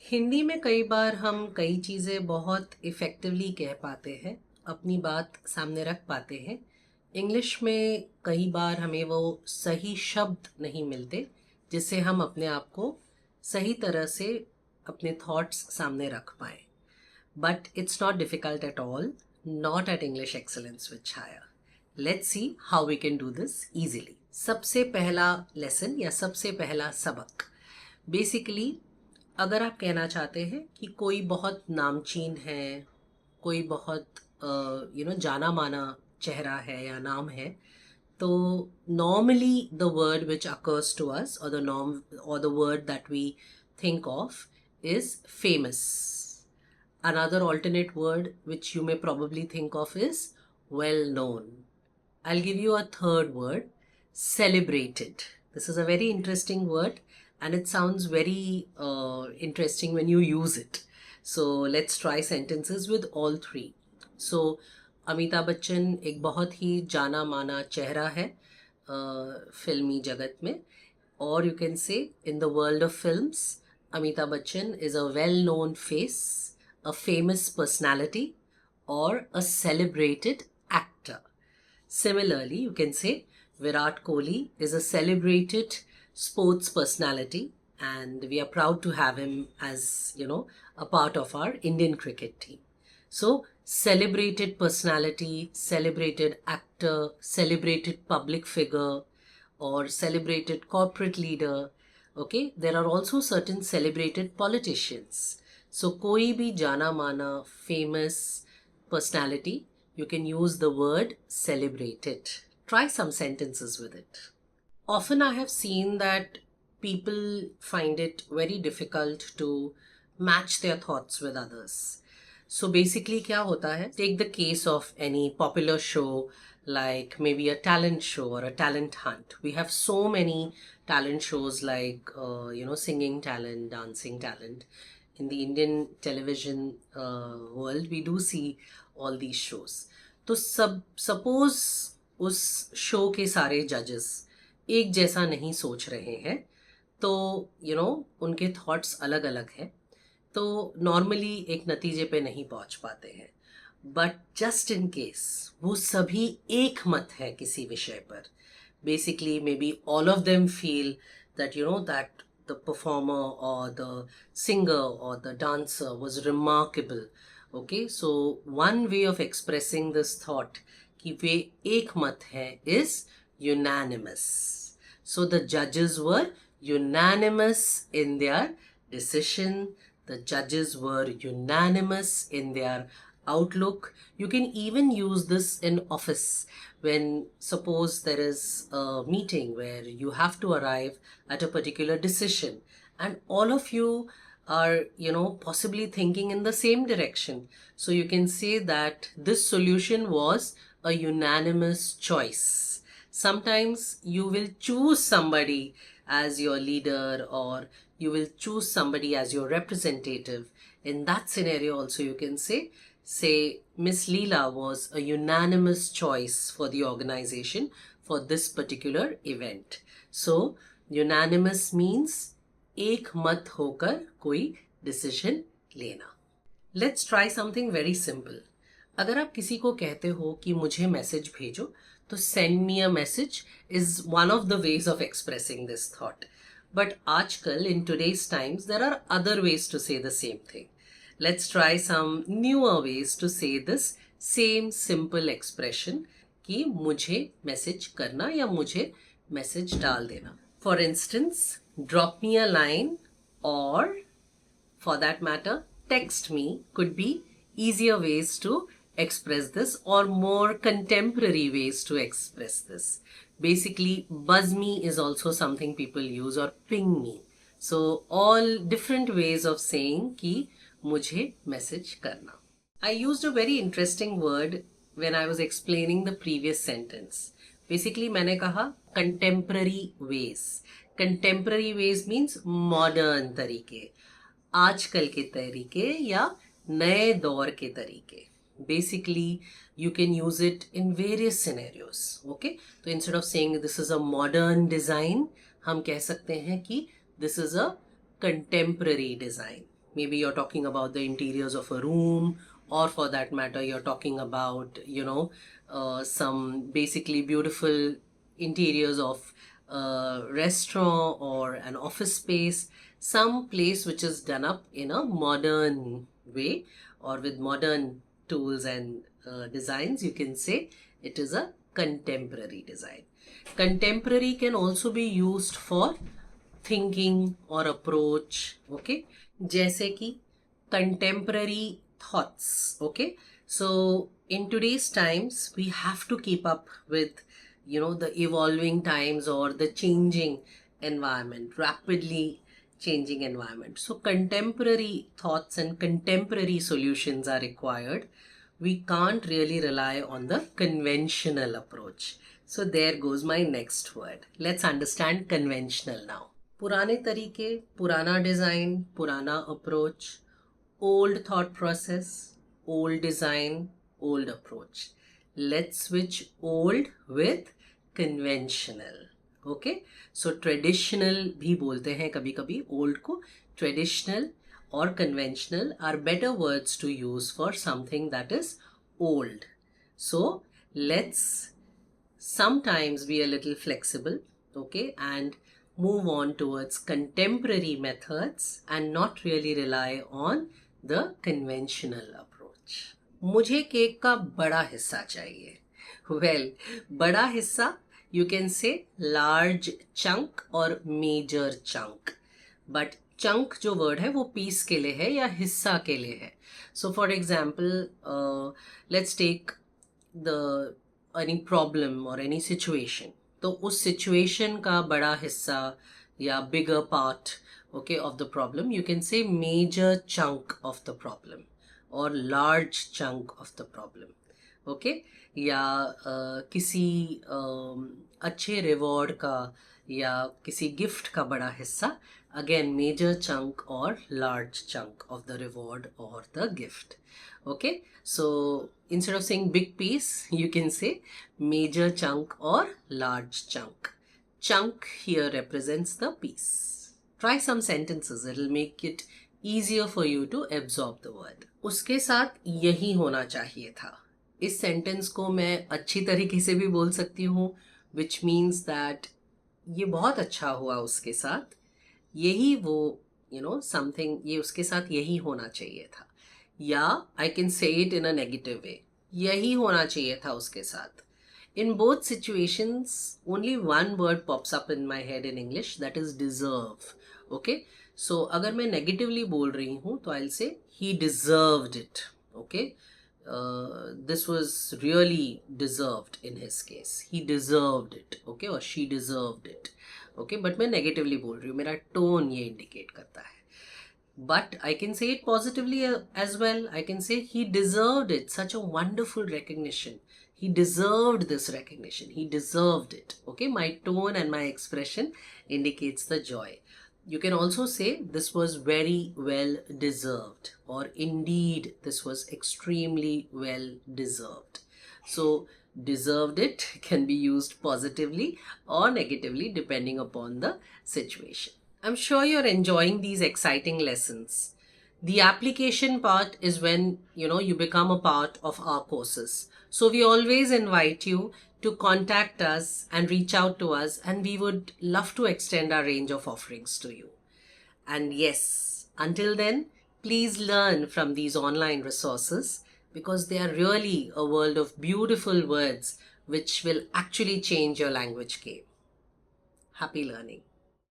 हिंदी में कई बार हम कई चीज़ें बहुत इफ़ेक्टिवली कह पाते हैं, अपनी बात सामने रख पाते हैं। इंग्लिश में कई बार हमें वो सही शब्द नहीं मिलते, जिससे हम अपने आप को सही तरह से अपने थॉट्स सामने रख पाएँ। But it's not difficult at all, not at English excellence with Chhaya. Let's see how we can do this easily. सबसे पहला लेसन या सबसे पहला सबक, बेसिकली अगर आप कहना चाहते हैं कि कोई बहुत नामचीन है, कोई बहुत जाना माना चेहरा है या नाम है, तो normally the word which occurs to us और the word that we think of is famous. Another alternate word which you may probably think of is well known. I'll give you a third word, celebrated. This is a very interesting word and it sounds very interesting when you use it. So let's try sentences with all three. So Amitabh Bachchan एक बहुत ही जाना माना चेहरा है फिल्मी जगत में, और you can say in the world of films Amitabh Bachchan is a well known face, a famous personality, or a celebrated actor. Similarly, you can say Virat Kohli is a celebrated sports personality and we are proud to have him as, a part of our Indian cricket team. So, celebrated personality, celebrated actor, celebrated public figure, or celebrated corporate leader. Okay, there are also certain celebrated politicians. So कोई भी जाना माना famous personality, you can use the word celebrated. Try some sentences with it. Often I have seen that people find it very difficult to match their thoughts with others. So basically क्या होता है, take the case of any popular show like maybe a talent show or a talent hunt. We have so many talent shows like singing talent, dancing talent. In the Indian television world we do see all these shows. तो suppose उस show के सारे जजेस एक जैसा नहीं सोच रहे हैं, तो उनके थॉट्स अलग अलग हैं, तो नॉर्मली एक नतीजे पे नहीं पहुंच पाते हैं. बट जस्ट इन केस वो सभी एक मत है किसी विषय पर, basically may be all of them feel that that the performer or the singer or the dancer was remarkable. Okay, so one way of expressing this thought कि वे एक मत है is unanimous. So the judges were unanimous in their decision. The judges were unanimous in their outlook. You can even use this in office when suppose there is a meeting where you have to arrive at a particular decision and all of you are possibly thinking in the same direction. So you can say that this solution was a unanimous choice. Sometimes you will choose somebody as your leader or you will choose somebody as your representative. In that scenario also you can say Miss Leela was a unanimous choice for the organization for this particular event. So unanimous means एक मत होकर कोई decision लेना. Let's try something very simple. अगर आप किसी को कहते हो कि मुझे मैसेज भेजो, तो send me a message is one of the ways of expressing this thought. But आजकल in today's times there are other ways to say the same thing. Let's try some newer ways to say this same simple expression कि मुझे message करना या मुझे message डाल देना. For instance, drop me a line or for that matter text me could be easier ways to express this or more contemporary ways to express this. Basically, buzz me is also something people use, or ping me. So all different ways of saying कि मुझे message करना. I used a very interesting word when I was explaining the previous sentence. Basically मैंने कहा contemporary ways. Contemporary ways means modern तरीके, आजकल के तरीके या नए दौर के तरीके. Basically you can use it in various scenarios. Okay, तो instead of saying this is a modern design, हम कह सकते हैं कि this is a contemporary design. maybe you're talking about the interiors of a room, or for that matter, you're talking about, some basically beautiful interiors of a restaurant or an office space, some place which is done up in a modern way or with modern tools and designs. You can say it is a contemporary design. Contemporary can also be used for thinking or approach. Okay, जैसे कि contemporary thoughts. Okay, so in today's times we have to keep up with the evolving times or the changing environment, rapidly changing environment. So contemporary thoughts and contemporary solutions are required. We can't really rely on the conventional approach. So there goes my next word. Let's understand conventional now. पुराने तरीके, पुराना design, पुराना approach, old thought process, old design, old approach. Let's switch old with conventional. Okay, so traditional भी बोलते हैं कभी कभी old को. Traditional or conventional are better words to use for something that is old. So let's sometimes be a little flexible, okay, and move on towards contemporary methods and not really rely on the conventional approach. मुझे cake का बड़ा हिस्सा चाहिए. Well, बड़ा हिस्सा, you can say large chunk और major chunk. But chunk जो word है वो piece के लिए है या हिस्सा के लिए है. So for example, let's take the any problem or any situation. तो उस situation का बड़ा हिस्सा या bigger part, okay, of the problem, you can say major chunk of the problem or large chunk of the problem. Okay, या किसी अच्छे reward का या किसी गिफ्ट का बड़ा हिस्सा, again major chunk or large chunk of the reward or the gift. Okay, so instead of saying big piece, you can say major chunk or large chunk. Chunk here represents the piece. Try some sentences, it'll make it easier for you to absorb the word. उसके साथ यही होना चाहिए था. इस sentence को मैं अच्छी तरीके से भी बोल सकती हूँ, which means that ये बहुत अच्छा हुआ उसके साथ, यही वो something, ये उसके साथ यही होना चाहिए था. या I can say it in a negative way, यही होना चाहिए था उसके साथ. In both situations, only one word pops up in my head in English, that is deserve. Okay, so अगर मैं negatively बोल रही हूँ तो I'll say he deserved it. Okay, this was really deserved in his case. He deserved it. Okay, or she deserved it. Okay, but मैं negatively बोल रही हूँ, मेरा tone ये indicate करता है. But I can say it positively as well. I can say he deserved it. Such a wonderful recognition. He deserved this recognition. He deserved it. Okay, my tone and my expression indicates the joy. You can also say this was very well deserved, or indeed this was extremely well deserved. So deserved it can be used positively or negatively depending upon the situation. I'm sure you're enjoying these exciting lessons. The application part is when you become a part of our courses. So we always invite you to contact us and reach out to us, and we would love to extend our range of offerings to you. And yes, until then, please learn from these online resources because they are really a world of beautiful words which will actually change your language game. Happy learning.